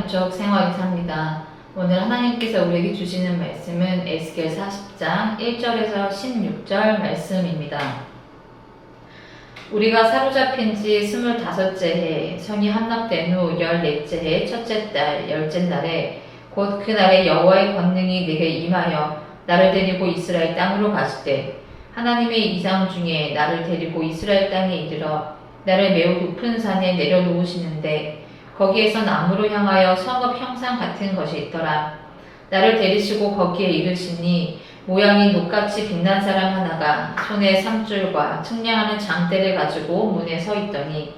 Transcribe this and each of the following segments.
영적 생활이 삽니다. 오늘 하나님께서 우리에게 주시는 말씀은 에스겔 40장 1절에서 16절 말씀입니다. 우리가 사로잡힌 지 25째 해, 성이 함락된 후 14째 해, 첫째 달, 10째 날에 곧 그날에 여호와의 권능이 내게 임하여 나를 데리고 이스라엘 땅으로 가실 때 하나님의 이상 중에 나를 데리고 이스라엘 땅에 이르러 나를 매우 높은 산에 내려놓으시는데 거기에서 나무로 향하여 성읍 형상 같은 것이 있더라. 나를 데리시고 거기에 이르시니 모양이 녹같이 빛난 사람 하나가 손에 삼줄과 측량하는 장대를 가지고 문에 서 있더니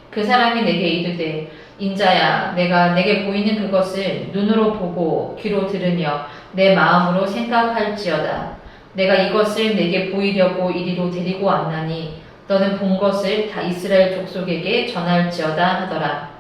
그 사람이 내게 이르되 인자야 내가 내게 보이는 그것을 눈으로 보고 귀로 들으며 내 마음으로 생각할지어다. 내가 이것을 내게 보이려고 이리로 데리고 왔나니 너는 본 것을 다 이스라엘 족속에게 전할지어다 하더라.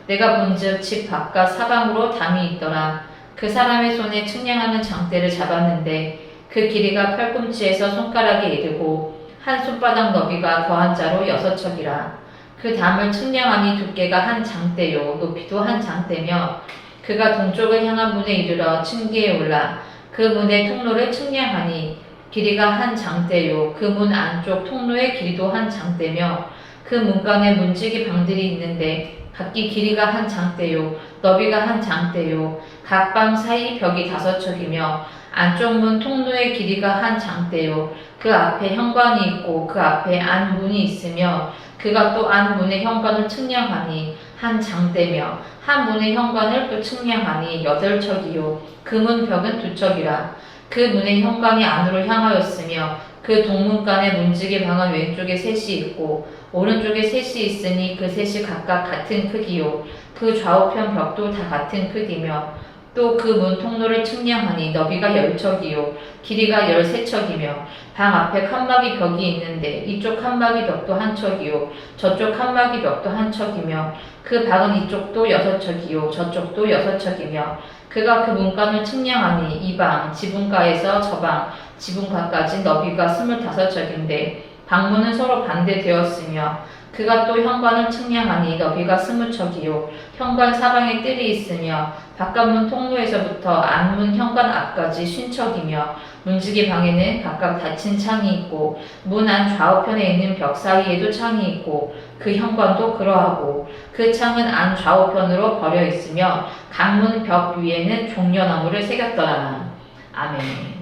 내가 본즉 집 바깥 사방으로 담이 있더라. 그 사람의 손에 측량하는 장대를 잡았는데 그 길이가 팔꿈치에서 손가락에 이르고 한 손바닥 너비가 더한 자로 6척이라. 그 담을 측량하니 두께가 한 장대요 높이도 한 장대며 그가 동쪽을 향한 문에 이르러 층계에 올라 그 문의 통로를 측량하니 길이가 한 장대요 그 문 안쪽 통로의 길이도 한 장대며 그 문간에 문지기 방들이 있는데 각기 길이가 한 장대요 너비가 한 장대요 각 방 사이 벽이 5척이며 안쪽 문 통로의 길이가 한 장대요 그 앞에 현관이 있고 그 앞에 안문이 있으며 그가 또 안문의 현관을 측량하니 한 장대며 한 문의 현관을 또 측량하니 8척이요 그 문 벽은 2척이라. 그 문의 현관이 안으로 향하였으며 그 동문간의 문지기 방은 왼쪽에 셋이 있고 오른쪽에 셋이 있으니 그 셋이 각각 같은 크기요 그 좌우편 벽도 다 같은 크기며 또 그 문 통로를 측량하니 너비가 10척이요 길이가 13척이며 방 앞에 칸막이 벽이 있는데 이쪽 칸막이 벽도 한 척이요 저쪽 칸막이 벽도 한 척이며 그 방은 이쪽도 6척이요 저쪽도 6척이며 그가 그 문간을 측량하니 이 방 지붕가에서 저 방 지붕가까지 너비가 25척인데 방문은 서로 반대되었으며 그가 또 현관을 측량하니 너비가 20척이요 현관 사방에 뜰이 있으며 바깥문 통로에서부터 안문 현관 앞까지 50척이며 문지기 방에는 각각 닫힌 창이 있고 문 안 좌우편에 있는 벽 사이에도 창이 있고 그 현관도 그러하고 그 창은 안 좌우편으로 벌여 있으며 강문 벽 위에는 종려나무를 새겼더라. 아멘.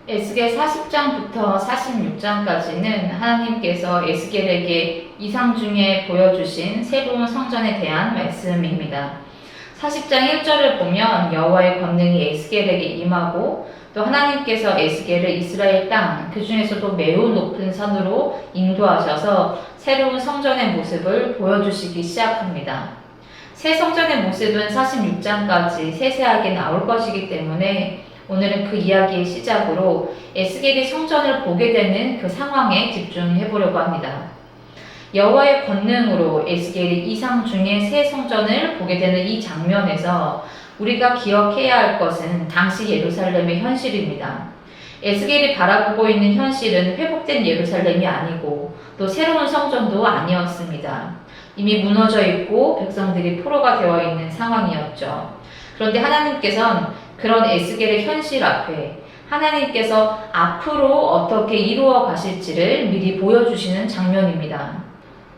에스겔 40장부터 46장까지는 하나님께서 에스겔에게 이상 중에 보여주신 새로운 성전에 대한 말씀입니다. 40장 1절을 보면 여호와의 권능이 에스겔에게 임하고 또 하나님께서 에스겔을 이스라엘 땅, 그 중에서도 매우 높은 산으로 인도하셔서 새로운 성전의 모습을 보여주시기 시작합니다. 새 성전의 모습은 46장까지 세세하게 나올 것이기 때문에 오늘은 그 이야기의 시작으로 에스겔이 성전을 보게 되는 그 상황에 집중해 보려고 합니다. 여호와의 권능으로 에스겔이 이상 중에 새 성전을 보게 되는 이 장면에서 우리가 기억해야 할 것은 당시 예루살렘의 현실입니다. 에스겔이 바라보고 있는 현실은 회복된 예루살렘이 아니고 또 새로운 성전도 아니었습니다. 이미 무너져 있고 백성들이 포로가 되어 있는 상황이었죠. 그런데 하나님께서는 그런 에스겔의 현실 앞에 하나님께서 앞으로 어떻게 이루어 가실지를 미리 보여주시는 장면입니다.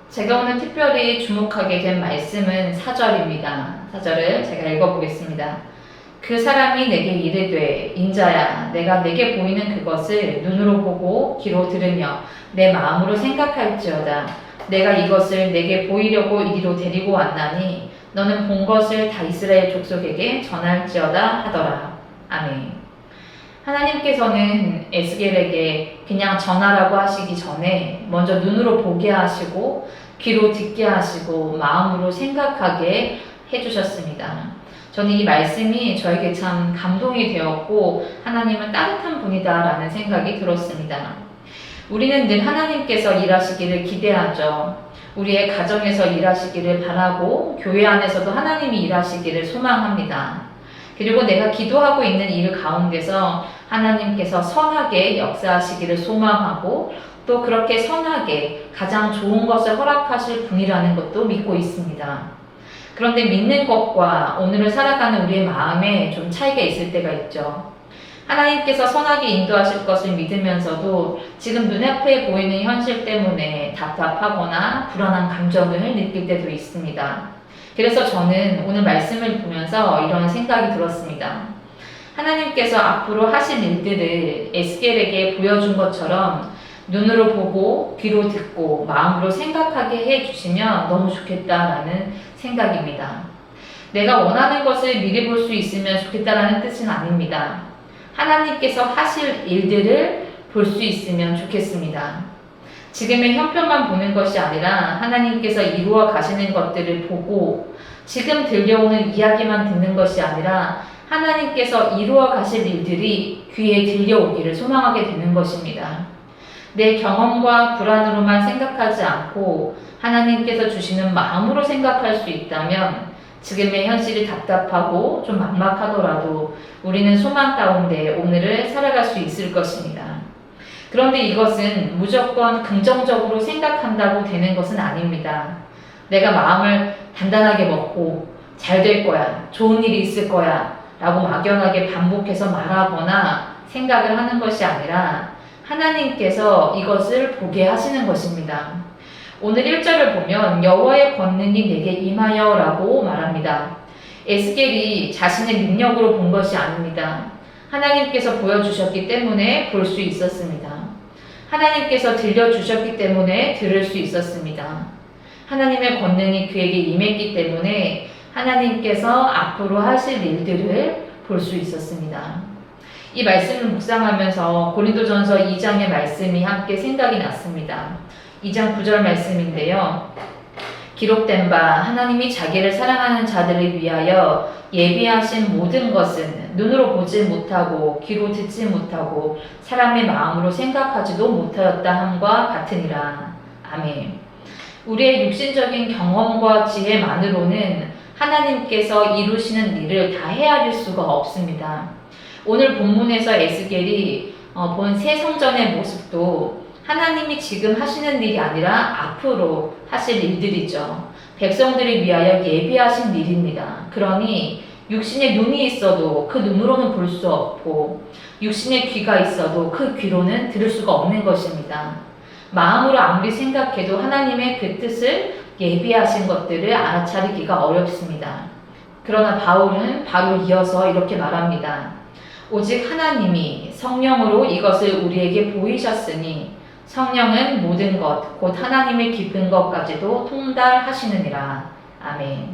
제가 오늘 특별히 주목하게 된 말씀은 4절입니다. 4절을 제가 읽어보겠습니다. 그 사람이 내게 이르되 인자야 내가 내게 보이는 그것을 눈으로 보고 귀로 들으며 내 마음으로 생각할지어다. 내가 이것을 내게 보이려고 이리로 데리고 왔나니 너는 본 것을 다 이스라엘 족속에게 전할지어다 하더라. 아멘. 하나님께서는 에스겔에게 그냥 전하라고 하시기 전에 먼저 눈으로 보게 하시고 귀로 듣게 하시고 마음으로 생각하게 해주셨습니다. 저는 이 말씀이 저에게 참 감동이 되었고 하나님은 따뜻한 분이다라는 생각이 들었습니다. 우리는 늘 하나님께서 일하시기를 기대하죠. 우리의 가정에서 일하시기를 바라고 교회 안에서도 하나님이 일하시기를 소망합니다. 그리고 내가 기도하고 있는 일 가운데서 하나님께서 선하게 역사하시기를 소망하고 또 그렇게 선하게 가장 좋은 것을 허락하실 분이라는 것도 믿고 있습니다. 그런데 믿는 것과 오늘을 살아가는 우리의 마음에 좀 차이가 있을 때가 있죠. 하나님께서 선하게 인도하실 것을 믿으면서도 지금 눈앞에 보이는 현실 때문에 답답하거나 불안한 감정을 느낄 때도 있습니다. 그래서 저는 오늘 말씀을 보면서 이런 생각이 들었습니다. 하나님께서 앞으로 하실 일들을 에스겔에게 보여준 것처럼 눈으로 보고 귀로 듣고 마음으로 생각하게 해주시면 너무 좋겠다라는 생각입니다. 내가 원하는 것을 미리 볼 수 있으면 좋겠다라는 뜻은 아닙니다. 하나님께서 하실 일들을 볼 수 있으면 좋겠습니다. 지금의 형편만 보는 것이 아니라 하나님께서 이루어 가시는 것들을 보고 지금 들려오는 이야기만 듣는 것이 아니라 하나님께서 이루어 가실 일들이 귀에 들려오기를 소망하게 되는 것입니다. 내 경험과 불안으로만 생각하지 않고 하나님께서 주시는 마음으로 생각할 수 있다면 지금의 현실이 답답하고 좀 막막하더라도 우리는 소망 가운데 오늘을 살아갈 수 있을 것입니다. 그런데 이것은 무조건 긍정적으로 생각한다고 되는 것은 아닙니다. 내가 마음을 단단하게 먹고 잘 될 거야, 좋은 일이 있을 거야 라고 막연하게 반복해서 말하거나 생각을 하는 것이 아니라 하나님께서 이것을 보게 하시는 것입니다. 오늘 1절을 보면 여호와의 권능이 내게 임하여 라고 말합니다. 에스겔이 자신의 능력으로 본 것이 아닙니다. 하나님께서 보여주셨기 때문에 볼 수 있었습니다. 하나님께서 들려주셨기 때문에 들을 수 있었습니다. 하나님의 권능이 그에게 임했기 때문에 하나님께서 앞으로 하실 일들을 볼 수 있었습니다. 이 말씀을 묵상하면서 고린도전서 2장의 말씀이 함께 생각이 났습니다. 2장 9절 말씀인데요. 기록된 바 하나님이 자기를 사랑하는 자들을 위하여 예비하신 모든 것은 눈으로 보지 못하고 귀로 듣지 못하고 사람의 마음으로 생각하지도 못하였다 함과 같으니라. 아멘. 우리의 육신적인 경험과 지혜만으로는 하나님께서 이루시는 일을 다 헤아릴 수가 없습니다. 오늘 본문에서 에스겔이 본 새 성전의 모습도 하나님이 지금 하시는 일이 아니라 앞으로 하실 일들이죠. 백성들을 위하여 예비하신 일입니다. 그러니 육신의 눈이 있어도 그 눈으로는 볼 수 없고 육신의 귀가 있어도 그 귀로는 들을 수가 없는 것입니다. 마음으로 아무리 생각해도 하나님의 그 뜻을 예비하신 것들을 알아차리기가 어렵습니다. 그러나 바울은 바로 이어서 이렇게 말합니다. 오직 하나님이 성령으로 이것을 우리에게 보이셨으니 성령은 모든 것, 곧 하나님의 깊은 것까지도 통달하시느니라. 아멘.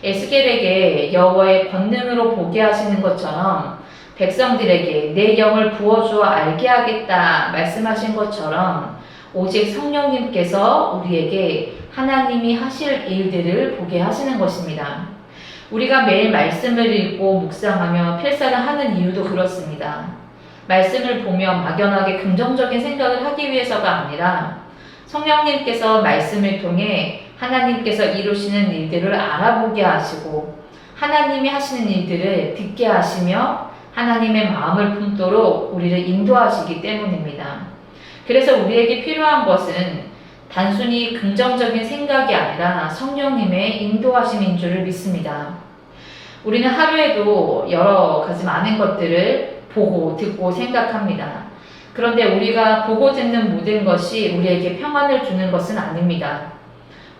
에스겔에게 여호와의 권능으로 보게 하시는 것처럼 백성들에게 내 영을 부어주어 알게 하겠다 말씀하신 것처럼 오직 성령님께서 우리에게 하나님이 하실 일들을 보게 하시는 것입니다. 우리가 매일 말씀을 읽고 묵상하며 필사를 하는 이유도 그렇습니다. 말씀을 보며 막연하게 긍정적인 생각을 하기 위해서가 아니라 성령님께서 말씀을 통해 하나님께서 이루시는 일들을 알아보게 하시고 하나님이 하시는 일들을 듣게 하시며 하나님의 마음을 품도록 우리를 인도하시기 때문입니다. 그래서 우리에게 필요한 것은 단순히 긍정적인 생각이 아니라 성령님의 인도하심인 줄을 믿습니다. 우리는 하루에도 여러 가지 많은 것들을 보고 듣고 생각합니다. 그런데 우리가 보고 듣는 모든 것이 우리에게 평안을 주는 것은 아닙니다.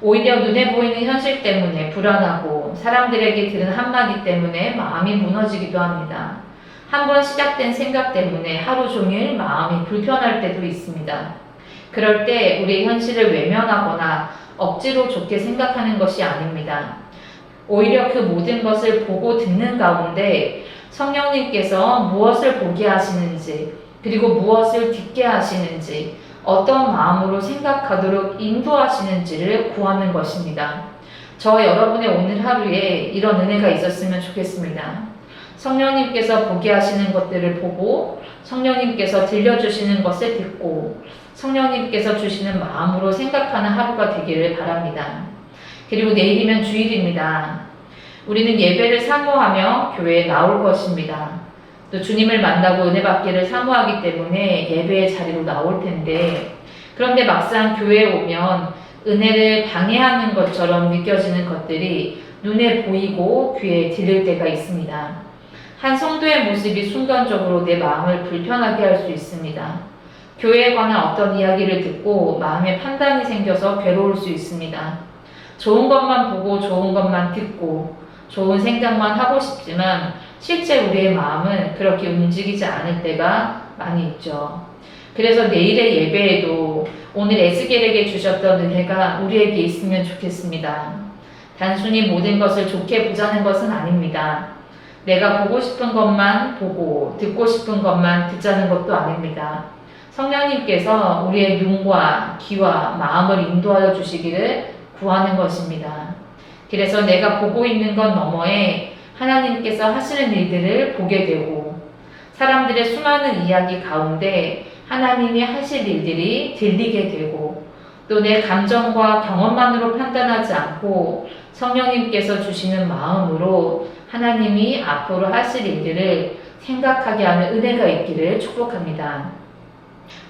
오히려 눈에 보이는 현실 때문에 불안하고 사람들에게 들은 한마디 때문에 마음이 무너지기도 합니다. 한번 시작된 생각 때문에 하루 종일 마음이 불편할 때도 있습니다. 그럴 때 우리의 현실을 외면하거나 억지로 좋게 생각하는 것이 아닙니다. 오히려 그 모든 것을 보고 듣는 가운데 성령님께서 무엇을 보게 하시는지 그리고 무엇을 듣게 하시는지 어떤 마음으로 생각하도록 인도하시는지를 구하는 것입니다. 저와 여러분의 오늘 하루에 이런 은혜가 있었으면 좋겠습니다. 성령님께서 보게 하시는 것들을 보고 성령님께서 들려주시는 것을 듣고 성령님께서 주시는 마음으로 생각하는 하루가 되기를 바랍니다. 그리고 내일이면 주일입니다. 우리는 예배를 사모하며 교회에 나올 것입니다. 또 주님을 만나고 은혜 받기를 사모하기 때문에 예배의 자리로 나올 텐데 그런데 막상 교회에 오면 은혜를 방해하는 것처럼 느껴지는 것들이 눈에 보이고 귀에 들릴 때가 있습니다. 한 성도의 모습이 순간적으로 내 마음을 불편하게 할 수 있습니다. 교회에 관한 어떤 이야기를 듣고 마음에 판단이 생겨서 괴로울 수 있습니다. 좋은 것만 보고 좋은 것만 듣고 좋은 생각만 하고 싶지만 실제 우리의 마음은 그렇게 움직이지 않을 때가 많이 있죠. 그래서 내일의 예배에도 오늘 에스겔에게 주셨던 은혜가 우리에게 있으면 좋겠습니다. 단순히 모든 것을 좋게 보자는 것은 아닙니다. 내가 보고 싶은 것만 보고 듣고 싶은 것만 듣자는 것도 아닙니다. 성령님께서 우리의 눈과 귀와 마음을 인도하여 주시기를 구하는 것입니다. 그래서 내가 보고 있는 것 너머에 하나님께서 하시는 일들을 보게 되고 사람들의 수많은 이야기 가운데 하나님이 하실 일들이 들리게 되고 또 내 감정과 경험만으로 판단하지 않고 성령님께서 주시는 마음으로 하나님이 앞으로 하실 일들을 생각하게 하는 은혜가 있기를 축복합니다.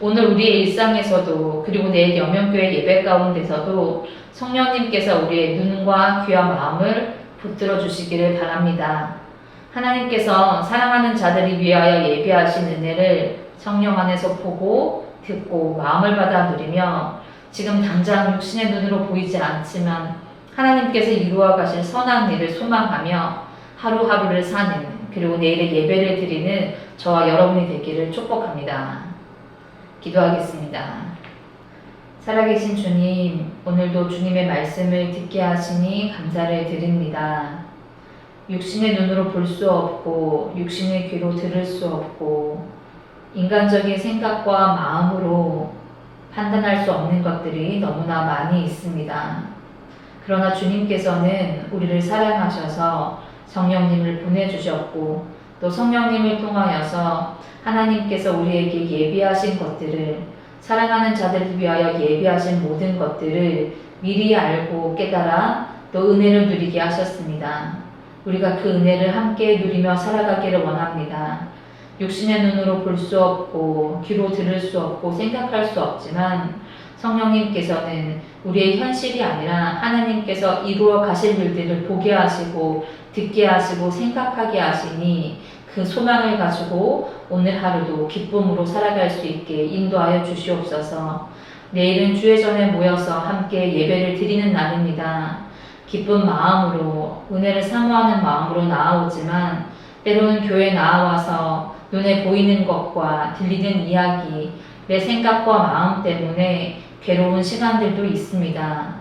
오늘 우리의 일상에서도 그리고 내일 여명교회 예배 가운데서도 성령님께서 우리의 눈과 귀와 마음을 붙들어 주시기를 바랍니다. 하나님께서 사랑하는 자들이 위하여 예배하신 은혜를 성령 안에서 보고 듣고 마음을 받아 누리며 지금 당장 육신의 눈으로 보이지 않지만 하나님께서 이루어 가실 선한 일을 소망하며 하루하루를 사는 그리고 내일의 예배를 드리는 저와 여러분이 되기를 축복합니다. 기도하겠습니다. 살아계신 주님, 오늘도 주님의 말씀을 듣게 하시니 감사를 드립니다. 육신의 눈으로 볼 수 없고 육신의 귀로 들을 수 없고 인간적인 생각과 마음으로 판단할 수 없는 것들이 너무나 많이 있습니다. 그러나 주님께서는 우리를 사랑하셔서 성령님을 보내주셨고 또 성령님을 통하여서 하나님께서 우리에게 예비하신 것들을 사랑하는 자들을 위하여 예비하신 모든 것들을 미리 알고 깨달아 또 은혜를 누리게 하셨습니다. 우리가 그 은혜를 함께 누리며 살아가기를 원합니다. 육신의 눈으로 볼 수 없고 귀로 들을 수 없고 생각할 수 없지만 성령님께서는 우리의 현실이 아니라 하나님께서 이루어 가실 일들을 보게 하시고 듣게 하시고 생각하게 하시니 그 소망을 가지고 오늘 하루도 기쁨으로 살아갈 수 있게 인도하여 주시옵소서. 내일은 주의 전에 모여서 함께 예배를 드리는 날입니다. 기쁜 마음으로 은혜를 사모하는 마음으로 나아오지만 때로는 교회에 나와서 눈에 보이는 것과 들리는 이야기, 내 생각과 마음 때문에 괴로운 시간들도 있습니다.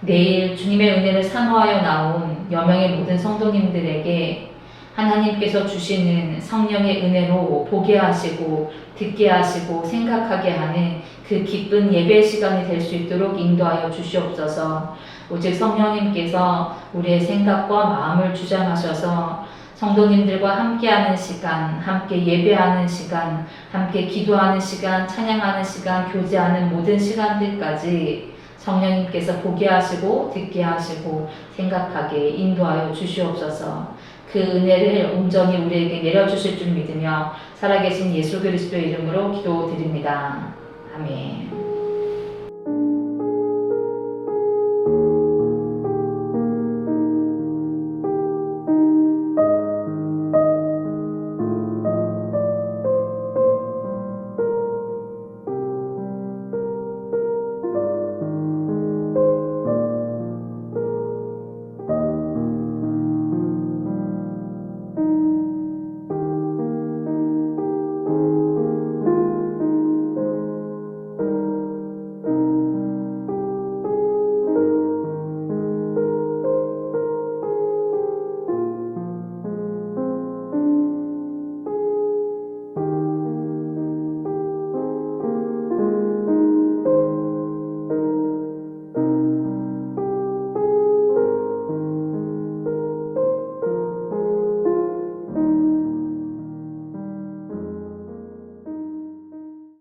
내일 주님의 은혜를 사모하여 나온 여명의 모든 성도님들에게 하나님께서 주시는 성령의 은혜로 보게 하시고 듣게 하시고 생각하게 하는 그 기쁜 예배 시간이 될 수 있도록 인도하여 주시옵소서. 오직 성령님께서 우리의 생각과 마음을 주장하셔서 성도님들과 함께하는 시간, 함께 예배하는 시간, 함께 기도하는 시간, 찬양하는 시간, 교제하는 모든 시간들까지 성령님께서 보게 하시고 듣게 하시고 생각하게 인도하여 주시옵소서. 그 은혜를 온전히 우리에게 내려주실 줄 믿으며 살아계신 예수 그리스도의 이름으로 기도드립니다. 아멘.